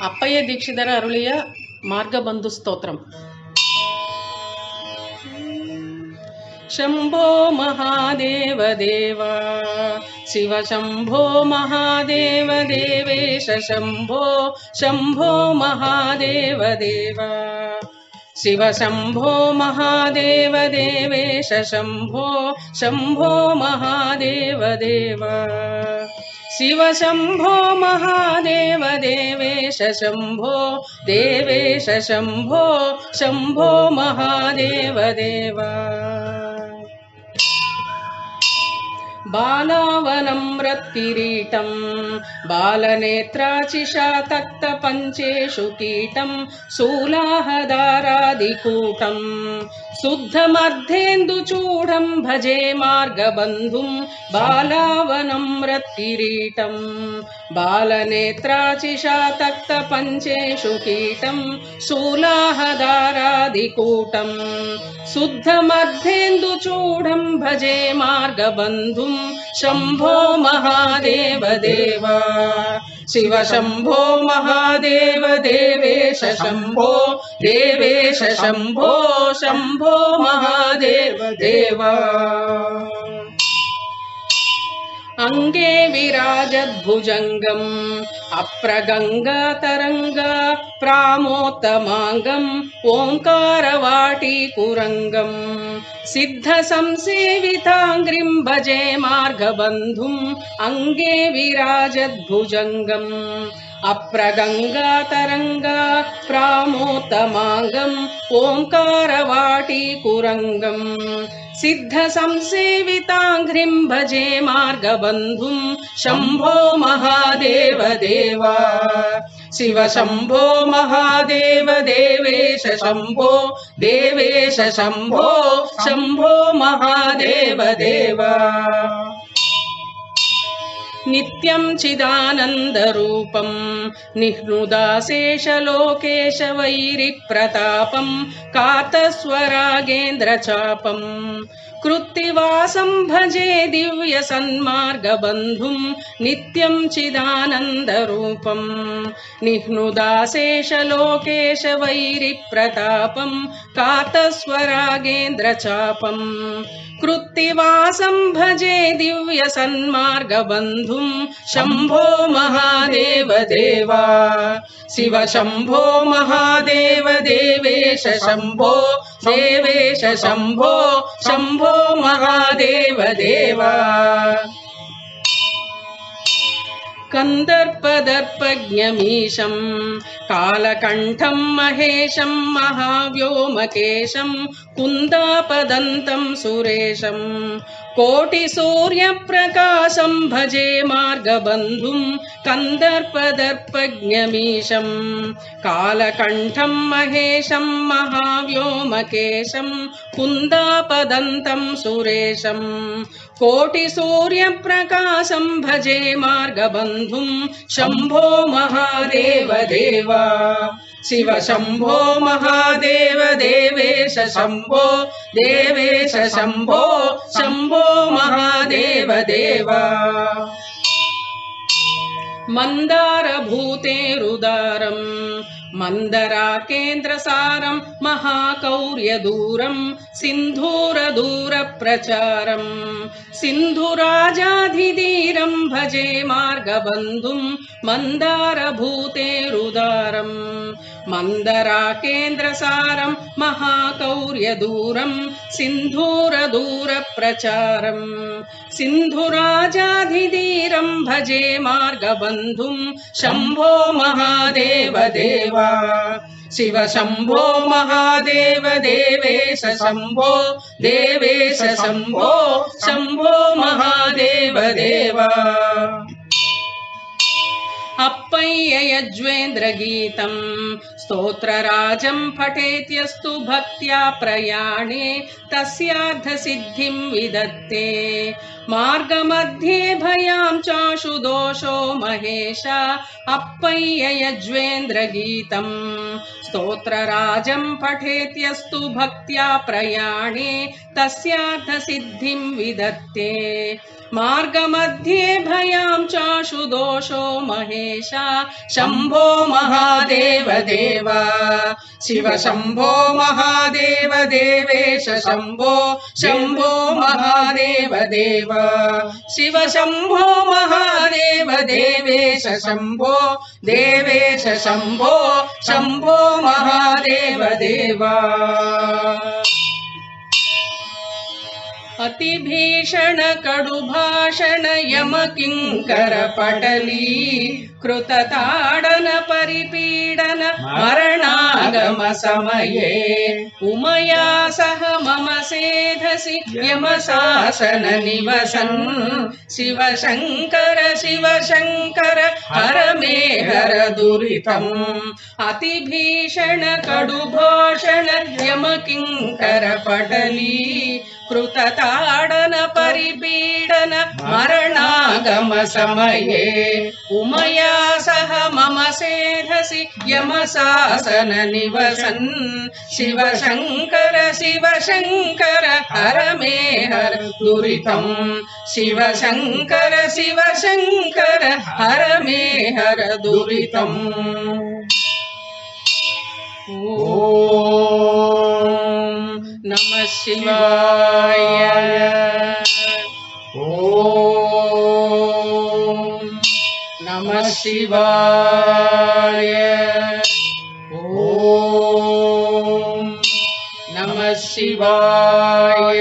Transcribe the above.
ಅಪ್ಪಯ್ಯ ದೀಕ್ಷಿತರ ಅರುಳಿಯ ಮಾರ್ಗಬಂಧು ಸ್ತೋತ್ರಂ. ಶಂಭೋ ಮಹಾದೇವ ದೇವ ಶಿವ ಶಂಭೋ ಮಹಾದೇವ ದೇವೇಶ ಶಂಭೋ ಶಂಭೋ ಮಹಾದೇವ ದೇವ ಶಿವ ಶಂಭೋ ಮಹಾದೇವ ದೇವೇಶ ಶಂಭೋ ಶಂಭೋ ಮಹಾದೇವ ದೇವ ಶಿವ ಶಂಭೋ ಮಹಾದೇವ ದೇವೇಶ ಶಂಭೋ ದೇವೇಶ ಶಂಭೋ ಶಂಭೋ ಮಹಾದೇವ ದೇವ बालावनम्रत्किरीटं बालनेत्राचिशातक्तपञ्चेषु कीटं शूलाहदारादिकूटं शुद्धमर्धेन्दुचूडं भजे मार्गबन्धुं बालावनम्रत्किरीटं बालनेत्राचिशातक्तपञ्चेषु कीटं शूलाहदारादिकूटं शुद्धमर्धेन्दुचूडं भजे मार्गबन्धुं शंभो महादेव देव शिव शंभो महादेव देवेश शंभो देवेश शंभो शंभो महादेव देव अंगे विराजद्भुजंगम् अप्रगंगातरंगा प्रामोत्तमांगम् ओंकारवाटीकुरंगम् सिद्ध संसेवितांग्रिं भजे मार्गबन्धुं अंगे विराजद्भुजंगम् अप्रगंगातरंगा प्रामोत्तमांगम् ओंकारवाटीकुरंगम् सिद्ध संसेवितांघ्रिं भजे मार्गबन्धुं शंभो महादेव देव शिव शंभो महादेव देवेश शंभो देवेश शंभो शंभो महादेव देव नित्यं चिदानन्दरूपं निह्नुदाशेषलोकेश वैरिप्रतापं कातस्वरागेन्द्रचापं कृत्तिवासं भजे दिव्यसन्मार्गबन्धुं नित्यं चिदानन्दरूपं निह्नुदाशेषलोकेश वैरिप्रतापं कातस्वरागेन्द्रचापं कृत्तिवासं भजे दिव्यसन्मार्गबन्धुं शंभो महादेव देव शिव शंभो महादेव देवेश शंभो देवेश शंभो शंभो महादेव देव कंदर्पदर्पज्ञमीशं कालकण्ठं महेशं महाव्योमकेशं कुन्दापदन्तं सुरेशं कोटिसूर्यप्रकाशं भजे मार्गबन्धुं कंदर्पदर्पज्ञमीशं कालकण्ठं महेशं महाव्योमकेशं कुन्दापदन्तं सुरेशं कोटिसूर्यप्रकाशं भजे मार्गबन्धुं शंभो महादेव देव शिव शंभो महादेव देवेश शंभो देवेश शंभो शंभो महादेव देव मन्दारभूतेरुदारं मन्दराकेन्द्रसारं महाकौर्यदूरं सिन्धूरदूरप्रचारं सिन्धुराजाधिधीरं भजे मार्गबन्धुं मन्दारभूतेरुदारं मन्दराकेन्द्रसारं महाकौर्यदूरं सिन्धूरदूरप्रचारं सिन्धुराजाधिधीरं भजे मार्गबन्धुं शंभो महादेव देव शिव शंभो महादेव देवेश शंभो देवेश शंभो शंभो महादेव देव अप्पय्य यज्वेन्द्रगीतं स्तोत्रराजं पठेत्यस्तु भक्त्या प्रयाणे तस्यार्थसिद्धिं विदत्ते मार्गमध्ये भयां चाशु दोषो महेश अप्पय्य यज्वेन्द्रगीतम् स्तोत्रराजं पठेत्यस्तु भक्त्या प्रयाणे तस्यार्थसिद्धिं विदत्ते मार्गमध्ये भयां चाशु दोषो महेश शम्भो महादेव देव शिव शम्भो महादेव देवेश शम्भो शम्भो महादेव देव शिव शम्भो महादेव देवेश शम्भो देवेश शम्भो शम्भो महादेव देव अतिभीषण कडुभाषण यम किंकर पटली कृतताडन परिपीडन मरणागम समये उमया सह मम सेधसि यम शासन निवसन् शिव शंकर हर मे हर दुरितम् अतिभीषण कडुभाषण यम किंकर पटली कृतताडन परिपीडन मरणागम समये उमया सह मम सेधसि यम शासन निवसन् शिव शंकर हर मे हर दुरितम् शिव शंकर हर मे हर दुरितम् ओम नमः शिवाय ओम नमः शिवाय ओम नमः शिवाय